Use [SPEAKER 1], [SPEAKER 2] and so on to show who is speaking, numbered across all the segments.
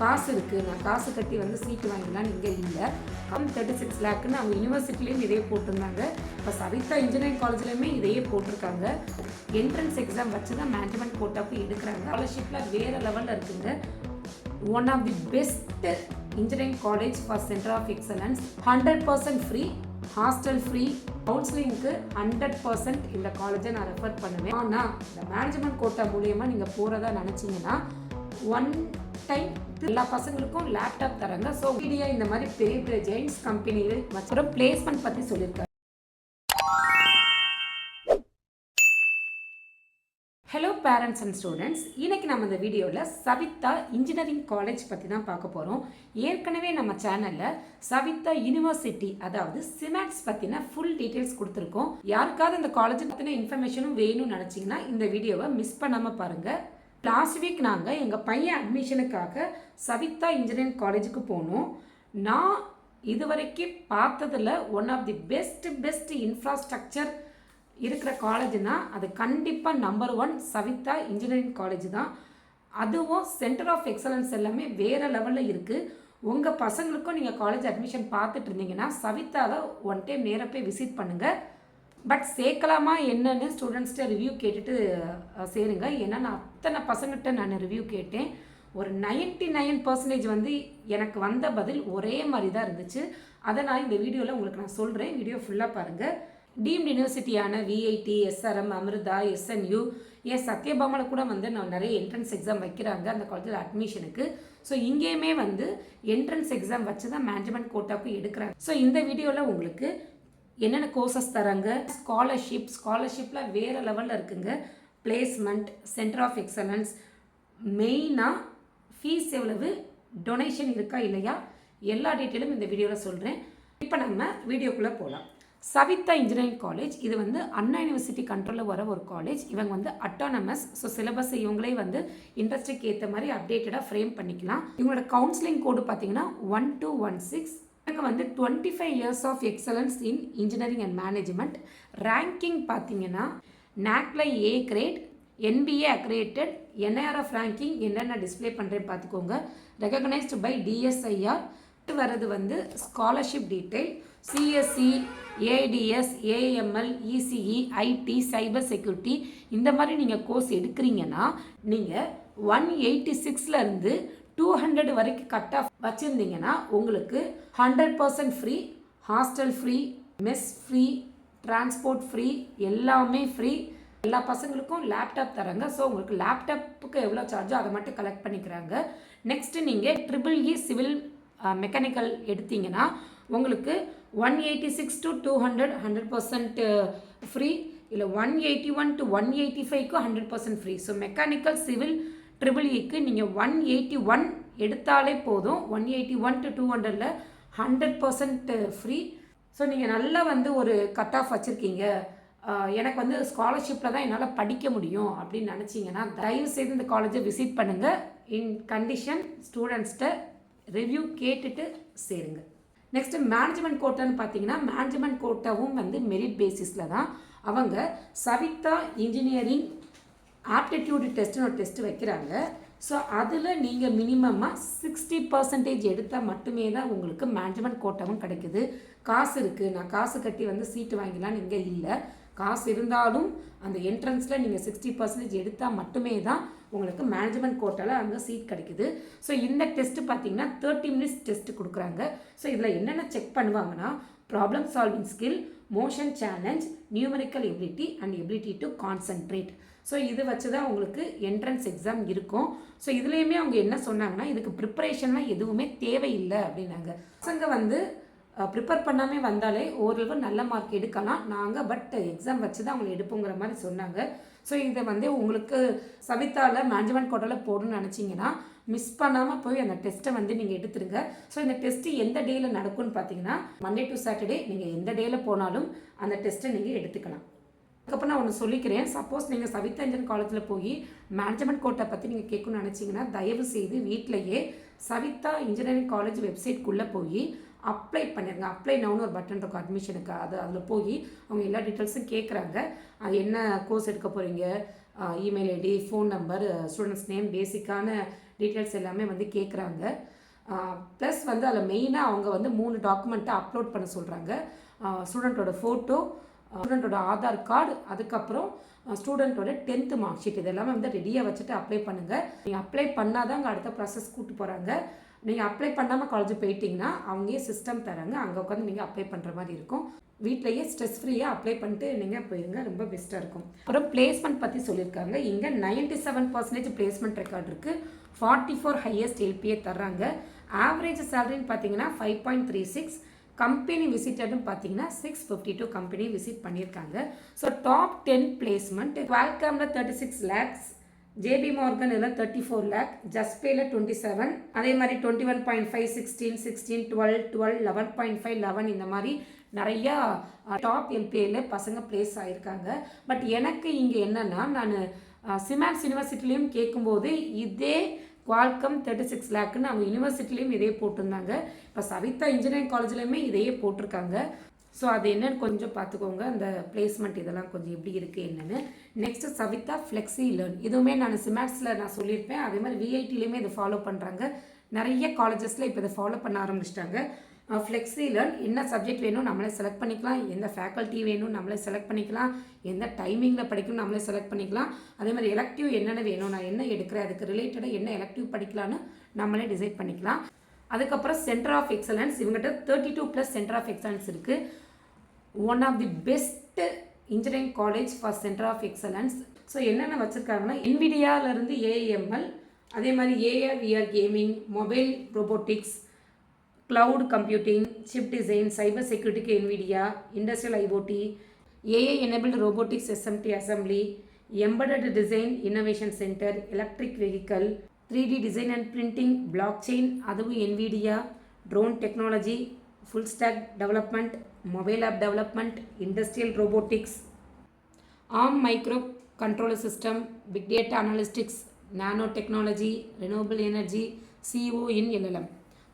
[SPEAKER 1] காசு இருக்குது, நான் காசு கட்டி வந்து சீட்டு வாங்கிக்கலான்னு இங்கே இல்லை. 36 லேக்குன்னு அவங்க யூனிவர்சிட்டிலேயும் இதையே போட்டிருந்தாங்க. இப்போ சவிதா இன்ஜினியரிங் காலேஜ்லேயுமே இதையே போட்டிருக்காங்க. என்ட்ரன்ஸ் எக்ஸாம் வச்சு தான் மேனேஜ்மெண்ட் கோட்டாக்கு எடுக்கிறாங்க. ஸ்காலர்ஷிப்பில் வேறு லெவலில் இருக்குங்க. One of the best engineering college for centre of excellence. 100% free, hostel free, கவுன்சிலிங்க்கு 100% இந்த காலேஜை நான் ரெஃபர் பண்ணுவேன். ஆனால் இந்த மேனேஜ்மெண்ட் கோட்டா மூலியமாக நீங்கள் போகிறதா நினச்சிங்கன்னா ஒன் டைம் எல்லா பசங்களுக்கும் லேப்டாப் தராங்க. ஸோ மீடியா இந்த மாதிரி பெரிய பெரிய ஜெயின்ஸ் கம்பெனியில் வச்சுற பிளேஸ்மெண்ட் பற்றி சொல்லியிருக்காங்க. ஹலோ பேரண்ட்ஸ் அண்ட் ஸ்டூடெண்ட்ஸ், இன்றைக்கி நம்ம இந்த வீடியோவில் சவிதா இன்ஜினியரிங் காலேஜ் பற்றி தான் பார்க்க போகிறோம். ஏற்கனவே நம்ம சேனலில் சவிதா யூனிவர்சிட்டி அதாவது சிமேட்ஸ் பற்றின ஃபுல் டீட்டெயில்ஸ் கொடுத்துருக்கோம். யாருக்காவது இந்த காலேஜ் பற்றின இன்ஃபர்மேஷனும் வேணும்னு நினச்சிங்கன்னா இந்த வீடியோவை மிஸ் பண்ணாமல் பாருங்கள். லாஸ்ட் வீக் நாங்கள் எங்கள் பையன் அட்மிஷனுக்காக சவிதா இன்ஜினியரிங் காலேஜுக்கு போனோம். நான் இதுவரைக்கும் பார்த்ததில் one of the best infrastructure இருக்கிற காலேஜ்னா அது கண்டிப்பாக நம்பர் 1 சவிதா இன்ஜினியரிங் காலேஜ் தான். அதுவும் சென்டர் ஆஃப் எக்ஸலன்ஸ் எல்லாமே வேறு லெவலில் இருக்குது. உங்கள் பசங்களுக்கும் நீங்கள் காலேஜ் அட்மிஷன் பார்த்துட்டு இருந்தீங்கன்னா சவிதாவை ஒன் டைம் நேராக போய் விசிட் பண்ணுங்கள். பட் சேர்க்கலாமா என்னன்னு ஸ்டூடெண்ட்ஸ்கிட்ட ரிவ்யூ கேட்டுட்டு சேருங்க. ஏன்னா நான் அத்தனை பசங்கள்கிட்ட நான் ரிவ்யூ கேட்டேன். ஒரு 99% வந்து எனக்கு வந்த பதில் ஒரே மாதிரி தான் இருந்துச்சு. அதை நான் இந்த வீடியோவில் உங்களுக்கு நான் சொல்கிறேன். வீடியோ ஃபுல்லாக பாருங்கள். டீம்டு யூனிவர்சிட்டியான விஐடி, எஸ்ஆர்எம், அமிர்தா, எஸ்என்யூ, சத்யபாமாவில் கூட வந்து நான் நிறைய என்ட்ரன்ஸ் எக்ஸாம் வைக்கிறாங்க அந்த காலேஜில் அட்மிஷனுக்கு. ஸோ இங்கேயுமே வந்து என்ட்ரன்ஸ் எக்ஸாம் வச்சு தான் மேனேஜ்மெண்ட் கோட்டாவுக்கு எடுக்கிறாங்க. ஸோ இந்த வீடியோவில் உங்களுக்கு என்னென்ன கோர்சஸ் தராங்க, ஸ்காலர்ஷிப்பில் வேறு லெவலில் இருக்குங்க. பிளேஸ்மெண்ட், சென்டர் ஆஃப் எக்ஸலன்ஸ், மெயினாக ஃபீஸ் எவ்வளவு, டொனேஷன் இருக்கா இல்லையா, எல்லா டீட்டெயிலும் இந்த வீடியோவில் சொல்கிறேன். இப்போ நம்ம வீடியோக்குள்ளே போகலாம். சவிதா இன்ஜினியரிங் காலேஜ் இது வந்து அண்ணா யூனிவர்சிட்டி கண்ட்ரோலில் வர ஒரு காலேஜ். இவங்க வந்து அட்டானமஸ். ஸோ சிலபஸ் இவங்களே வந்து இன்ட்ரெஸ்ட்டுக்கு ஏற்ற மாதிரி அப்டேட்டடாக ஃப்ரேம் பண்ணிக்கலாம். இவங்களோட கவுன்சிலிங் கோடு பார்த்தீங்கன்னா 1216. எனக்கு வந்து 25 years of excellence in engineering and management. Ranking பார்த்தீங்கன்னா NAACல A grade, NBA accredited, NIRF ranking என்னென்ன டிஸ்பிளே பண்ணுறேன் பார்த்துக்கோங்க. Recognised by DSIR. வர்றது வந்து scholarship detail, CSE, AIDS, AML, ECE, IT, cyber security இந்த மாதிரி நீங்கள் கோர்ஸ் எடுக்கிறீங்கன்னா நீங்கள் 186லேருந்து 200 வரைக்கும் கட் ஆஃப் வச்சுருந்தீங்கன்னா உங்களுக்கு 100% free, hostel free, mess free, transport free, எல்லாமே ஃப்ரீ. எல்லா பசங்களுக்கும் லேப்டாப் தராங்க. ஸோ உங்களுக்கு லேப்டாப்புக்கு எவ்வளோ சார்ஜோ அதை மட்டும் கலெக்ட் பண்ணிக்கிறாங்க. நெக்ஸ்ட்டு நீங்கள் EEE சிவில் மெக்கானிக்கல் எடுத்தீங்கன்னா உங்களுக்கு 186 to 200 100% ஃப்ரீ, இல்லை 181 to 185க்கு 100% ஃப்ரீ. ஸோ மெக்கானிக்கல் சிவில் EEEக்கு நீங்கள் 181 எடுத்தாலே போதும். 181 to 200ல் 100% ஃப்ரீ. ஸோ நீங்கள் நல்லா வந்து ஒரு கட் ஆஃப் வச்சுருக்கீங்க, எனக்கு வந்து ஸ்காலர்ஷிப்பில் தான் என்னால் படிக்க முடியும் அப்படின்னு நினச்சிங்கன்னா தயவுசெய்து இந்த காலேஜை விசிட் பண்ணுங்கள். இன் கண்டிஷன் ஸ்டூடெண்ட்ஸ்கிட்ட ரிவ்யூ கேட்டுட்டு சேருங்க. நெக்ஸ்ட்டு மேனேஜ்மெண்ட் கோட்டான்னு பார்த்தீங்கன்னா மேனேஜ்மெண்ட் கோட்டாவும் வந்து மெரிட் பேசிஸில் தான். அவங்க சவிதா இன்ஜினியரிங் ஆப்டிடியூடு டெஸ்ட்டுன்னு ஒரு டெஸ்ட்டு வைக்கிறாங்க. ஸோ அதில் நீங்கள் மினிமமாக 60% எடுத்தால் மட்டுமே தான் உங்களுக்கு மேனேஜ்மெண்ட் கோட்டாவும் கிடைக்குது. காசு இருக்குது, நான் காசு கட்டி வந்து சீட்டு வாங்கிக்கலான்னு இங்கே இல்லை. காசு இருந்தாலும் அந்த என்ட்ரன்ஸில் நீங்கள் 60% எடுத்தால் மட்டுமே தான் உங்களுக்கு மேனேஜ்மெண்ட் கோட்டாவில் அங்கே சீட் கிடைக்குது. ஸோ இந்த டெஸ்ட்டு பார்த்தீங்கன்னா 30 minutes டெஸ்ட்டு கொடுக்குறாங்க. ஸோ இதில் என்னென்ன செக் பண்ணுவாங்கன்னா problem solving skill, motion challenge, numerical ability and ability to concentrate. So இது வச்சு தான் உங்களுக்கு என்ட்ரன்ஸ் எக்ஸாம் இருக்கும். ஸோ இதுலேயுமே அவங்க என்ன சொன்னாங்கன்னா இதுக்கு ப்ரிப்பரேஷன்லாம் எதுவுமே தேவையில்லை அப்படின்னாங்க. பசங்க வந்து ப்ரிப்பேர் பண்ணாமல் வந்தாலே ஓரளவு நல்ல மார்க் எடுக்கலாம் நாங்கள், பட் எக்ஸாம் வச்சு தான் அவங்களை எடுப்போங்கிற மாதிரி சொன்னாங்க. ஸோ இதை வந்து உங்களுக்கு சவிதாவில் மேனேஜ்மெண்ட் கோட்டாவில் போடணும்னு நினச்சிங்கன்னா மிஸ் பண்ணாமல் போய் அந்த டெஸ்ட்டை வந்து நீங்கள் எடுத்துருங்க. ஸோ இந்த டெஸ்ட்டு எந்த டேயில் நடக்கும்னு பார்த்தீங்கன்னா Monday to Saturday நீங்கள் எந்த டேயில் போனாலும் அந்த டெஸ்ட்டை நீங்கள் எடுத்துக்கலாம். அதுக்கப்புறம் நான் ஒன்று சொல்லிக்கிறேன். சப்போஸ் நீங்கள் சவிதா இன்ஜினியரிங் காலேஜில் போய் மேனேஜ்மெண்ட் கோட்டை பற்றி நீங்கள் கேட்கணும்னு நினச்சிங்கன்னா தயவு செய்து வீட்டிலையே சவிதா இன்ஜினியரிங் காலேஜ் வெப்சைட்குள்ளே போய் அப்ளை பண்ணிடுங்க. அப்ளை நவுன்னு ஒரு பட்டன் இருக்கும் அட்மிஷனுக்கு. அதில் போய் அவங்க எல்லா டீட்டெயில்ஸும் கேட்குறாங்க. அது என்ன கோர்ஸ் எடுக்க போகிறீங்க, email ID, phone number, students name, பேசிக்கான டீட்டெயில்ஸ் எல்லாமே வந்து கேட்குறாங்க. ப்ளஸ் வந்து அதில் மெயினாக அவங்க வந்து 3 டாக்குமெண்ட்டை அப்லோட் பண்ண சொல்கிறாங்க. ஸ்டூடெண்ட்டோட ஃபோட்டோ, ஸ்டூடெண்ட்டோட ஆதார் கார்டு, அதுக்கப்புறம் ஸ்டூடெண்ட்டோட 10th மார்க் ஷீட், இது எல்லாமே வந்து ரெடியாக வச்சுட்டு அப்ளை பண்ணுங்கள். நீங்கள் அப்ளை பண்ணால் தான் அங்கே அடுத்த ப்ராசஸ் கூப்பிட்டு போகிறாங்க. நீங்கள் அப்ளை பண்ணாமல் காலேஜ் போயிட்டீங்கன்னா அவங்களே சிஸ்டம் தராங்க, அங்கே உட்காந்து நீங்கள் அப்ளை பண்ணுற மாதிரி இருக்கும். வீட்டிலையே ஸ்ட்ரெஸ் ஃப்ரீயாக அப்ளை பண்ணிட்டு நீங்கள் போயிருங்க, ரொம்ப பெஸ்ட்டாக இருக்கும். அப்புறம் பிளேஸ்மெண்ட் பற்றி சொல்லியிருக்காங்க. இங்கே 97% பிளேஸ்மெண்ட் ரெக்கார்ட் இருக்குது. 44 ஹையஸ்ட் எல்பிஏ தர்றாங்க. ஆவரேஜ் சேலரின்னு பார்த்தீங்கன்னா 5.36. கம்பெனி விசிட்டர்னு பார்த்தீங்கன்னா 652 கம்பெனி விசிட் பண்ணியிருக்காங்க. ஸோ டாப் 10 பிளேஸ்மெண்ட் குவால்காமில் 36 lakhs, ஜேபி மார்கன் இதில் 34 lakh, ஜஸ்பேல 27, அதே மாதிரி 21.5, 16, 16, 12, 12, 11.5, 11 இந்த மாதிரி நிறையா டாப் எல்பிஏல பசங்க பிளேஸ் ஆகியிருக்காங்க. பட் எனக்கு இங்கே என்னென்னா, நான் சிமேக்ஸ் யூனிவர்சிட்டிலையும் கேட்கும்போது இதே குவால்கம் 36 lakhன்னு அவங்க யூனிவர்சிட்டிலையும் இதே போட்டிருந்தாங்க. இப்போ சவிதா இன்ஜினியரிங் காலேஜ்லேயுமே இதையே போட்டிருக்காங்க. ஸோ அது என்னன்னு கொஞ்சம் பார்த்துக்கோங்க, அந்த பிளேஸ்மெண்ட் இதெல்லாம் கொஞ்சம் எப்படி இருக்குது என்னென்னு. நெக்ஸ்ட்டு சவிதா ஃப்ளெக்ஸி லேர்ன், இதுவுமே நான் சிமேக்ஸில் நான் சொல்லியிருப்பேன். அதே மாதிரி விஐடிலையுமே இதை ஃபாலோ பண்ணுறாங்க. நிறைய காலேஜஸில் இப்போ இதை ஃபாலோ பண்ண ஆரம்பிச்சிட்டாங்க. ஃப்ளெக்ஸி லேர்ன், என்ன சப்ஜெக்ட் வேணும் நம்மளே செலக்ட் பண்ணிக்கலாம், எந்த ஃபேக்கல்ட்டி வேணும் நம்மளே செலக்ட் பண்ணிக்கலாம், எந்த டைமிங்கில் படிக்கணும் நம்மளே செலக்ட் பண்ணிக்கலாம். அதே மாதிரி எலக்டிவ் என்னென்ன வேணும், நான் என்ன எடுக்கிறேன், அதுக்கு ரிலேட்டடாக என்ன எலக்டிவ் படிக்கலான்னு நம்மளே டிசைட் பண்ணிக்கலாம். அதுக்கப்புறம் சென்டர் ஆஃப் எக்ஸலன்ஸ், இவங்ககிட்ட 32+ சென்டர் ஆஃப் எக்ஸலன்ஸ் இருக்குது. One of the best engineering college for centre of excellence. So என்னென்ன வச்சுருக்காங்கன்னா, NVIDIAலேருந்து AML, அதே மாதிரி AR VR gaming, mobile robotics, cloud computing, chip design, cyber security க்கு NVIDIA, industrial IoT, AI enabled robotics SMT assembly, embedded design innovation center, electric vehicle, 3D design and printing, blockchain அதுவும் NVIDIA, drone technology, full stack development, mobile app development, industrial robotics, ARM micro controller system, big data analytics, nanotechnology, renewable energy, CO in LLM.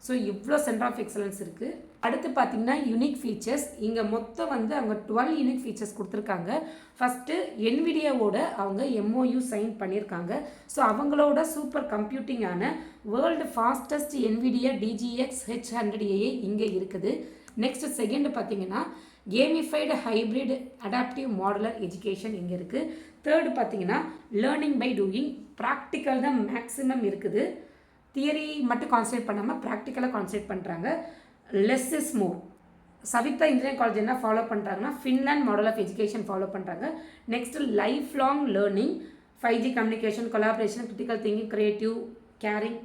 [SPEAKER 1] So இவ்வளோ centre of excellence இருக்குது. அடுத்து பார்த்திங்கன்னா unique features, இங்கே மொத்தம் வந்து அவங்க 12 unique features கொடுத்துருக்காங்க. First NVIDIAவோட அவங்க MOU சைன் பண்ணியிருக்காங்க. ஸோ அவங்களோட சூப்பர் கம்ப்யூட்டிங்கான world fastest NVIDIA DGX H100AI இங்கே இருக்குது. நெக்ஸ்ட் செகண்ட் பார்த்திங்கன்னா gamified hybrid adaptive modular education இங்கே இருக்குது. தேர்டு பார்த்திங்கன்னா லேர்னிங் பை டூயிங், ப்ராக்டிக்கல் தான் மேக்ஸிமம் இருக்குது. தியரி மட்டும் கான்சன்ட்ரேட் பண்ணாமல் ப்ராக்டிக்கலாக கான்சன்ட்ரேட் பண்ணுறாங்க. Less is more. Saveetha engineering college என்ன ஃபாலோ பண்ணுறாங்கன்னா, Finland model of education follow பண்ணுறாங்க. Next life long learning, 5G communication, collaboration, critical thinking, creative, caring.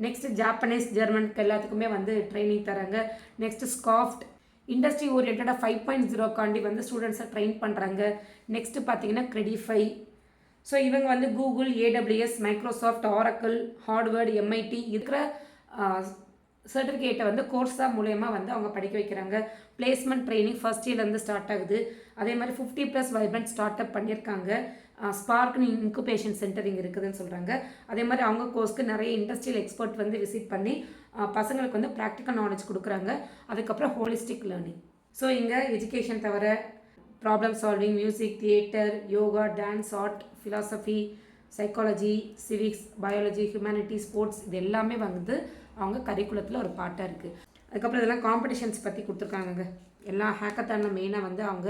[SPEAKER 1] Next Japanese, ஜெர்மனுக்கு எல்லாத்துக்குமே வந்து ட்ரைனிங் தராங்க. நெக்ஸ்ட்டு ஸ்காஃப்ட், இண்டஸ்ட்ரி ஓரியன்டாக 5.0 வந்து ஸ்டூடெண்ட்ஸை ட்ரெயின் பண்ணுறாங்க. நெக்ஸ்ட்டு பார்த்தீங்கன்னா கிரெடிஃபை. ஸோ இவங்க வந்து Google, AWS, Microsoft, Oracle, Harvard, MIT இருக்கிற சர்டிஃபிகேட்டை வந்து கோர்ஸாக மூலயமா வந்து அவங்க படிக்க வைக்கிறாங்க. பிளேஸ்மெண்ட் ட்ரைனிங் ஃபர்ஸ்ட் இயர்லேருந்து ஸ்டார்ட் ஆகுது. அதே மாதிரி 50+ வைப்ரண்ட் ஸ்டார்ட் அப் பண்ணியிருக்காங்க. ஸ்பார்க்னு இன்குபேஷன் சென்டர் இங்கே இருக்குதுன்னு சொல்கிறாங்க. அதே மாதிரி அவங்க கோர்ஸ்க்கு நிறைய இண்டஸ்ட்ரியல் எக்ஸ்பர்ட் வந்து விசிட் பண்ணி பசங்களுக்கு வந்து ப்ராக்டிக்கல் நாலேஜ் கொடுக்குறாங்க. அதுக்கப்புறம் ஹோலிஸ்டிக் லேர்னிங். ஸோ இங்கே எஜுகேஷன் தவிர problem solving, music, theatre, yoga, dance, art, philosophy, psychology, civics, biology, humanity, sports, இது எல்லாமே வந்து அவங்க கரிக்குலத்தில் ஒரு பார்ட்டாக இருக்குது. அதுக்கப்புறம் இதெல்லாம் காம்படிஷன்ஸ் பற்றி கொடுத்துருக்காங்க. எல்லா ஹேக்கத்தானில் மெயினாக வந்து அவங்க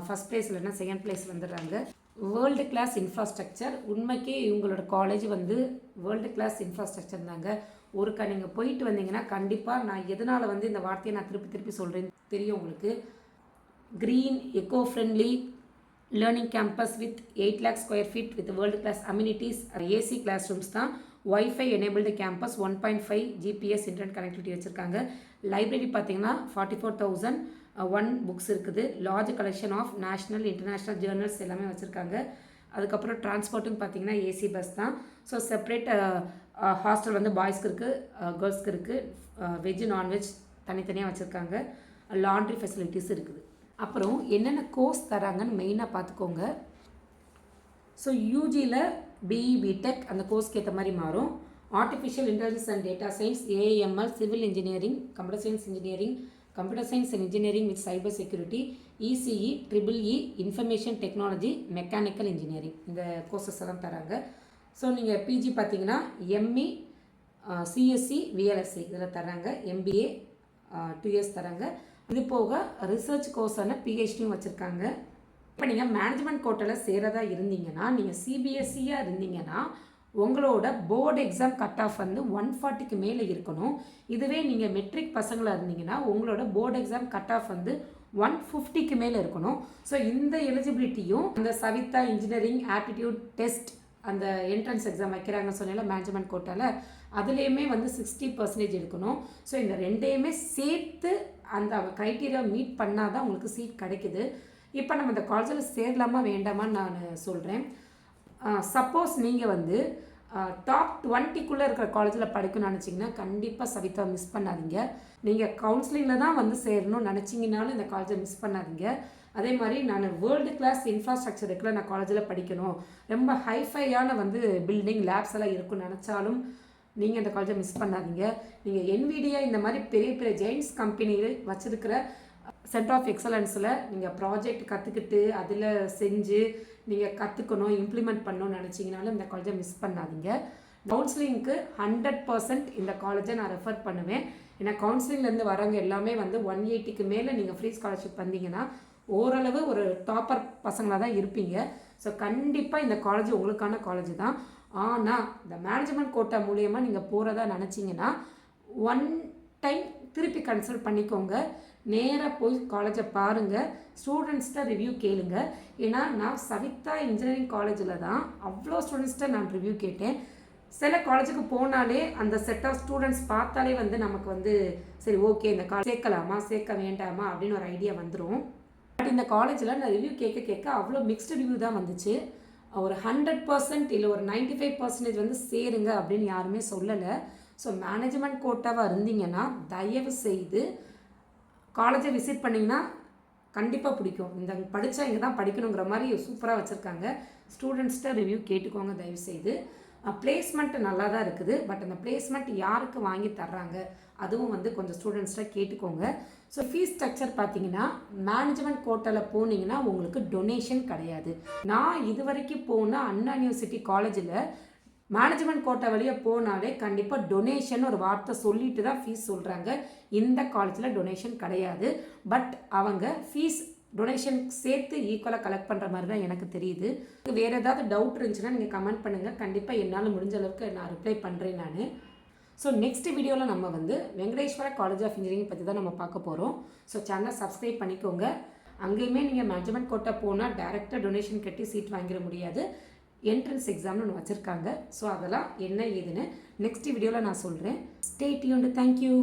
[SPEAKER 1] ஃபஸ்ட் ப்ளேஸ் இல்லைன்னா செகண்ட் ப்ளேஸ் வந்துடுறாங்க. வேர்ல்டு கிளாஸ் இன்ஃப்ராஸ்ட்ரக்சர், உண்மைக்கே இவங்களோட காலேஜ் வந்து வேர்ல்டு கிளாஸ் இன்ஃப்ராஸ்ட்ரக்சர் தாங்க. ஒருக்கா நீங்கள் போயிட்டு வந்தீங்கன்னா கண்டிப்பாக, நான் எதனால் வந்து இந்த வார்த்தையை நான் திருப்பி சொல்கிறேன்னு தெரியும் உங்களுக்கு. Green, eco friendly learning campus with 8 lakh square feet with world class amenities, AC class rooms தான். Wifi enabled campus, 1.5 GPS internet connectivity வச்சுருக்காங்க. லைப்ரரி பார்த்தீங்கன்னா 44,001 புக்ஸ் இருக்குது. Large collection of national international journals எல்லாமே வச்சுருக்காங்க. அதுக்கப்புறம் டிரான்ஸ்போர்ட்டுன்னு பார்த்தீங்கன்னா AC பஸ் தான். ஸோ செப்பரேட் ஹாஸ்டல் வந்து பாய்ஸ்க்கு இருக்குது, கேர்ள்ஸ்க்கு இருக்குது. வெஜ், நான்வெஜ் தனித்தனியாக வச்சுருக்காங்க. லாண்ட்ரி ஃபெசிலிட்டிஸ் இருக்குது. அப்புறம் என்னென்ன கோர்ஸ் தராங்கன்னு மெயினாக பார்த்துக்கோங்க. ஸோ யூஜியில் BE, BTech அந்த கோர்ஸ்க்கு ஏற்ற மாதிரி மாறும். Artificial intelligence and data science, AIML, civil engineering, computer science engineering, computer science and engineering with cyber security, ECE, EEE, information technology, mechanical engineering இந்த கோர்சஸ் எல்லாம் தராங்க. ஸோ நீங்கள் பிஜி பார்த்தீங்கன்னா எம்இ, சிஎஸ்சி, விஎல்எஸ்சி இதில் தராங்க. எம்பிஏ 2 இயர்ஸ் தராங்க. இது போக ரிசர்ச் கோர்ஸான பிஹெச்டியும் வச்சுருக்காங்க. இப்போ நீங்கள் மேனேஜ்மெண்ட் கோட்டாவில் சேரதா இருந்தீங்கன்னா, நீங்கள் சிபிஎஸ்சியாக இருந்தீங்கன்னா உங்களோட போர்டு எக்ஸாம் கட் ஆஃப் வந்து 140க்கு மேலே இருக்கணும். இதுவே நீங்கள் மெட்ரிக் பசங்களாக இருந்தீங்கன்னா உங்களோட போர்டு எக்ஸாம் கட் ஆஃப் வந்து 150க்கு மேலே இருக்கணும். ஸோ இந்த எலிஜிபிலிட்டியும் அந்த சவிதா இன்ஜினியரிங் ஆப்டிடியூட் டெஸ்ட் அந்த என்ட்ரன்ஸ் எக்ஸாம் வைக்கிறாங்கன்னு சொன்னால மேனேஜ்மெண்ட் கோட்டாவில் அதுலேயுமே வந்து 60% எடுக்கணும். ஸோ இந்த ரெண்டையுமே சேர்த்து அந்த க்ரைட்டீரியா மீட் பண்ணால் தான் உங்களுக்கு சீட் கிடைக்குது. இப்போ நம்ம இந்த காலேஜில் சேரலாமா வேண்டாமான்னு நான் சொல்கிறேன். சப்போஸ் நீங்கள் வந்து டாப் 20க்குள்ளே இருக்கிற காலேஜில் படிக்கணும்னு நினச்சிங்கன்னா கண்டிப்பாக சவிதா மிஸ் பண்ணாதீங்க. நீங்கள் கவுன்சிலிங்கில் தான் வந்து சேரணும்னு நினச்சிங்கனாலும் இந்த காலேஜை மிஸ் பண்ணாதீங்க. அதே மாதிரி நான் வேர்ல்டு கிளாஸ் இன்ஃப்ராஸ்ட்ரக்சர் இருக்கிற நான் காலேஜில் படிக்கணும், ரொம்ப ஹைஃபையான வந்து பில்டிங் லேப்ஸ் எல்லாம் இருக்குன்னு நினச்சாலும் நீங்கள் இந்த காலேஜை மிஸ் பண்ணாதீங்க. நீங்கள் என்விடியா இந்த மாதிரி பெரிய பெரிய ஜெயின்ஸ் கம்பெனியில் வச்சுருக்கிற சென்டர் ஆஃப் எக்ஸலன்ஸில் நீங்கள் ப்ராஜெக்ட் கற்றுக்கிட்டு அதில் செஞ்சு நீங்கள் கற்றுக்கணும், இம்ப்ளிமெண்ட் பண்ணணும்னு நினச்சிங்கனாலும் இந்த காலேஜை மிஸ் பண்ணாதீங்க. கவுன்சிலிங்க்கு 100% இந்த காலேஜை நான் ரெஃபர் பண்ணுவேன். ஏன்னா கவுன்சிலிங்லேருந்து வரவங்க எல்லாமே வந்து 180க்கு மேலே நீங்கள் ஃப்ரீ ஸ்காலர்ஷிப் வந்தீங்கன்னா ஓரளவு ஒரு டாப்பர் பசங்களாக தான் இருப்பீங்க. ஸோ கண்டிப்பாக இந்த காலேஜ் உங்களுக்கான காலேஜ் தான். ஆனால் இந்த மேனேஜ்மெண்ட் கோட்டா மூலியமாக நீங்கள் போகிறதா நினச்சிங்கன்னா 1 டைம் திருப்பி கன்சல்ட் பண்ணிக்கோங்க. நேராக போய் காலேஜை பாருங்கள், ஸ்டூடெண்ட்ஸ்கிட்ட ரிவ்யூ கேளுங்க. ஏன்னா நான் சவிதா இன்ஜினியரிங் காலேஜில் தான் அவ்வளோ ஸ்டூடெண்ட்ஸ்கிட்ட நான் ரிவ்யூ கேட்டேன். சில காலேஜுக்கு போனாலே அந்த செட் ஆஃப் ஸ்டூடெண்ட்ஸ் பார்த்தாலே வந்து நமக்கு வந்து சரி ஓகே இந்த காலேஜ் சேர்க்கலாமா சேர்க்க வேண்டாமா அப்படின்னு ஒரு ஐடியா வந்துடும். பட் இந்த காலேஜில் நான் ரிவ்யூ கேட்க அவ்வளோ மிக்ஸ்டு ரிவ்யூ தான் வந்துச்சு. ஒரு 100% இல்லை ஒரு 95% வந்து சேருங்க அப்படின்னு யாருமே சொல்லலை. ஸோ மேனேஜ்மெண்ட் கோட்டாவாக இருந்தீங்கன்னா தயவு செய்து காலேஜை விசிட் பண்ணிங்கன்னா கண்டிப்பாக பிடிக்கும். இந்த படித்தா இங்கே தான் படிக்கணுங்கிற மாதிரி சூப்பராக வச்சுருக்காங்க. ஸ்டூடெண்ட்ஸ்கிட்ட ரிவ்யூ கேட்டுக்கோங்க தயவு செய்து. பிளேஸ்மெண்ட் நல்லா தான் இருக்குது. பட் அந்த பிளேஸ்மெண்ட் யாருக்கு வாங்கி தர்றாங்க அதுவும் வந்து கொஞ்சம் ஸ்டூடெண்ட்ஸ்கிட்ட கேட்டுக்கோங்க. ஸோ ஃபீஸ் ஸ்ட்ரக்சர் பார்த்தீங்கன்னா மேனேஜ்மெண்ட் கோட்டாவில் போனீங்கன்னா உங்களுக்கு டொனேஷன் கிடையாது. நான் இது வரைக்கும் போன அண்ணா யூனிவர்சிட்டி காலேஜில் மேனேஜ்மெண்ட் கோட்டா வழியாக போனாலே கண்டிப்பாக டொனேஷன் ஒரு வார்த்தை சொல்லிட்டு தான் ஃபீஸ் சொல்கிறாங்க. இந்த காலேஜில் டொனேஷன் கிடையாது. பட் அவங்க ஃபீஸ் டொனேஷன் சேர்த்து ஈக்குவலாக கலெக்ட் பண்ணுற மாதிரி தான் எனக்கு தெரியுது. வேறு ஏதாவது டவுட் இருந்துச்சுன்னா நீங்கள் கமெண்ட் பண்ணுங்கள். கண்டிப்பாக என்னால் முடிஞ்ச அளவுக்கு நான் ரிப்ளை பண்ணுறேன் நான். ஸோ நெக்ஸ்ட் வீடியோவில் நம்ம வந்து வெங்கடேஸ்வரா காலேஜ் ஆஃப் இன்ஜினியரிங் பற்றி தான் நம்ம பார்க்க போகிறோம். ஸோ சேனலை சப்ஸ்கிரைப் பண்ணிக்கோங்க. அங்கேயுமே நீங்கள் மேனேஜ்மெண்ட் கோட்டா போனால் டைரெக்டாக டொனேஷன் கட்டி சீட் வாங்கிட முடியாது. என்ட்ரன்ஸ் எக்ஸாம்னு ஒன்று வச்சுருக்காங்க. ஸோ அதெல்லாம் என்ன ஏதுன்னு நெக்ஸ்ட் வீடியோவில் நான் சொல்கிறேன். Stay tuned. தேங்க்யூ.